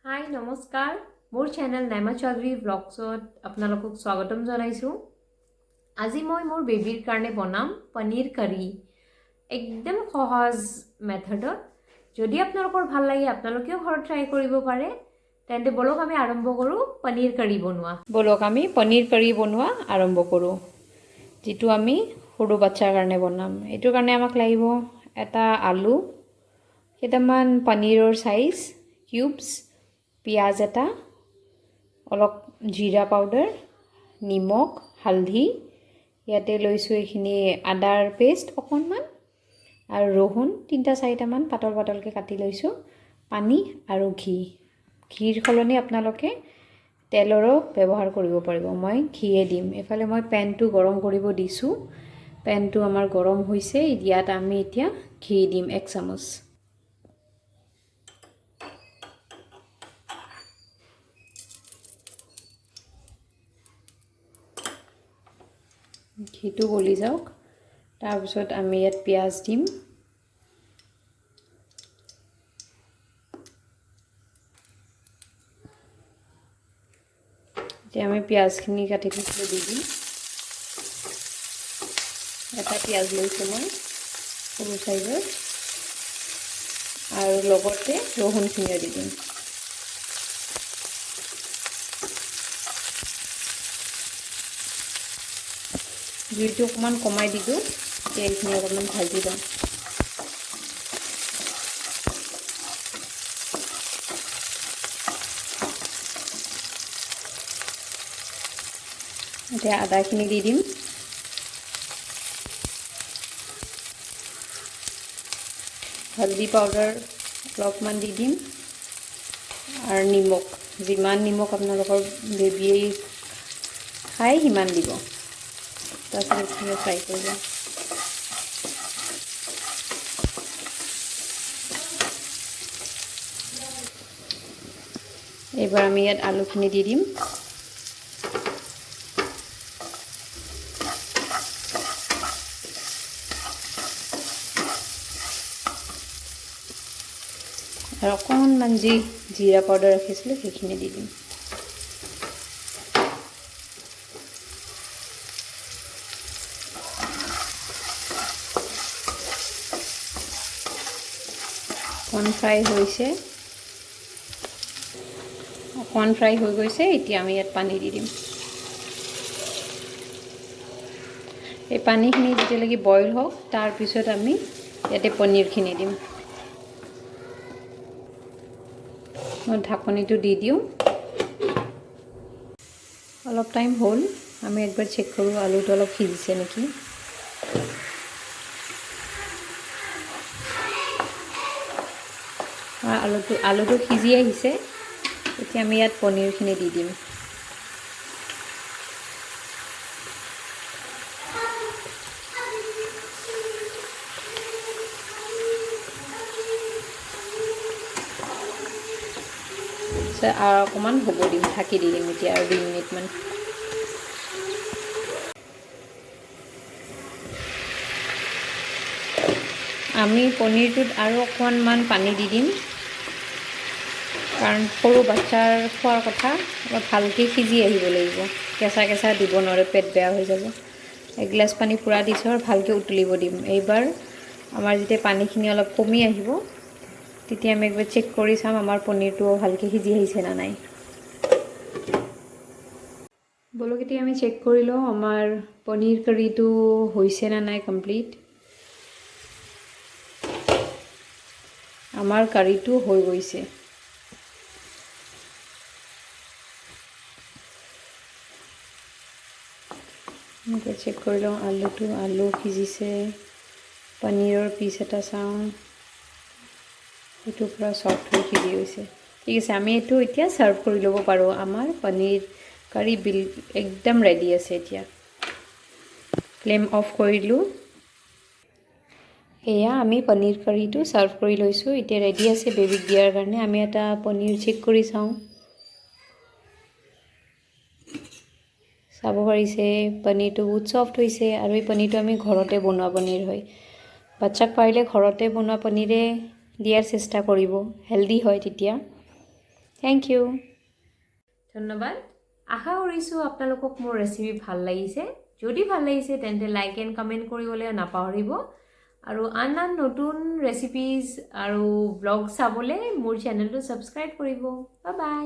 হাই নমস্কাৰ মোৰ চেনেল নাইমা চৌধুৰী ব্লগছত আপোনালোকক স্বাগতম জনাইছোঁ। আজি মই মোৰ বেবীৰ কাৰণে বনাম পনীৰ কাৰী একদম সহজ মেথডত। যদি আপোনালোকৰ ভাল লাগে আপোনালোকেও ঘৰত ট্ৰাই কৰিব পাৰে। তেন্তে বলক আমি আৰম্ভ কৰোঁ পনীৰ কাৰী বনোৱা। বলক আমি পনীৰ কাৰী বনোৱা আৰম্ভ কৰোঁ, যিটো আমি সৰু বাচ্চাৰ কাৰণে বনাম। এইটোৰ কাৰণে আমাক লাগিব এটা আলু, কেইটামান পনীৰৰ সাইজ কিউবছ, পিঁয়াজ এটা, অলপ জিৰা পাউডাৰ, নিমখ, হালধি, ইয়াতে লৈছোঁ এইখিনি আদাৰ পেষ্ট অকণমান, আৰু ৰহুন 3-4টামান পাতল পাতলকৈ কাটি লৈছোঁ, পানী আৰু ঘি। ঘিৰ সলনি আপোনালোকে তেলৰো ব্যৱহাৰ কৰিব পাৰিব। মই ঘিয়ে দিম। এফালে মই পেনটো গৰম কৰিব দিছোঁ। পেনটো আমাৰ গৰম হৈছে। ইয়াত আমি এতিয়া ঘি দিম 1 চামুচ। ঘিটো গলি যাওক। তাৰপিছত আমি ইয়াত পিঁয়াজ দিম। এতিয়া আমি পিঁয়াজখিনি কাটি থৈছিলোঁ দি দিম। এটা পিঁয়াজ লৈছোঁ মই সৰু চাইজৰ, আৰু লগতে ৰহুনখিনিও দি দিম। জুইটো অকণমান কমাই দিলোঁ। এতিয়া এইখিনি অকণমান ভাজি লওঁ। এতিয়া আদাখিনি দি দিম। হালধি পাউডাৰ অলপমান দি দিম, আৰু নিমখ, যিমান নিমখ আপোনালোকৰ বেবীয়ে খাই সিমান দিব। তাৰপিছত এইখিনি ফ্ৰাই কৰি লওঁ। এইবাৰ আমি ইয়াত আলুখিনি দি দিম। আৰু অকণমান জিৰা পাউডাৰ ৰাখিছিলোঁ সেইখিনি দি দিম। অকণ ফ্ৰাই হৈছে, অকণ ফ্ৰাই হৈ গৈছে। এতিয়া আমি ইয়াত পানী দি দিম। এই পানীখিনি যেতিয়ালৈকে বইল হওক, তাৰপিছত আমি ইয়াতে পনীৰখিনি দিম। মই ঢাকনিটো দি দিওঁ। অলপ টাইম হ'ল, আমি একবাৰ চেক কৰোঁ আলুটো অলপ সিজিছে নেকি। আলুটো সিজি আহিছে। এতিয়া আমি ইয়াত পনীৰখিনি দি দিম। আৰু অকণমান হ'ব দিম, ঢাকি দি দিম এতিয়া আৰু 2 মিনিটমান। আমি পনীৰটোত আৰু অকণমান পানী দি দিম, কাৰণ সৰু বাচ্চাৰ খোৱাৰ কথা। অলপ ভালকৈ সিজি আহিব লাগিব। কেঁচা কেঁচা দিব নোৱাৰে, পেট বেয়া হৈ যাব। 1 গিলাচ পানী পূৰা দিছোঁ আৰু ভালকৈ উতলিব দিম। এইবাৰ আমাৰ যেতিয়া পানীখিনি অলপ কমি আহিব, তেতিয়া আমি একবাৰ চেক কৰি চাম আমাৰ পনীৰটো ভালকৈ সিজি আহিছে নে নাই। বলক এতিয়া আমি চেক কৰি লওঁ আমাৰ পনীৰ কাৰীটো হৈছে নে নাই কমপ্লিট। আমাৰ কাৰীটো হৈ গৈছে। এনেকৈ চেক কৰি লওঁ আলু সিজিছে। পনীৰৰ পিচ এটা চাওঁ, এইটো পূৰা চফ্ট হৈ সিজি গৈছে। ঠিক আছে, আমি এইটো এতিয়া ছাৰ্ভ কৰি ল'ব পাৰোঁ। আমাৰ পনীৰ কাৰী একদম ৰেডি আছে। এতিয়া ফ্লেম অফ কৰিলোঁ। এয়া আমি পনীৰ কাৰীটো ছাৰ্ভ কৰি লৈছোঁ। এতিয়া ৰেডি আছে বেবীক দিয়াৰ কাৰণে। আমি এটা পনীৰ চেক কৰি চাওঁ। চাব পাৰিছে পনীৰটো বহুত চফ্ট হৈছে, আৰু এই পনীৰটো আমি ঘৰতে বনোৱা পনীৰ হয়। বাচ্চাক পাৰিলে ঘৰতে বনোৱা পনীৰে দিয়াৰ চেষ্টা কৰিব, হেল্ডি হয় তেতিয়া। থেংক ইউ ধন্যবাদ আশা কৰিছোঁ আপোনালোকক মোৰ ৰেচিপি ভাল লাগিছে যদি ভাল লাগিছে তেন্তে লাইক এণ্ড কমেণ্ট কৰিবলৈ নাপাহৰিব আৰু আন আন নতুন ৰেচিপিজ আৰু ব্লগ চাবলৈ মোৰ চেনেলটো ছাবস্ক্ৰাইব কৰিব বাই বাই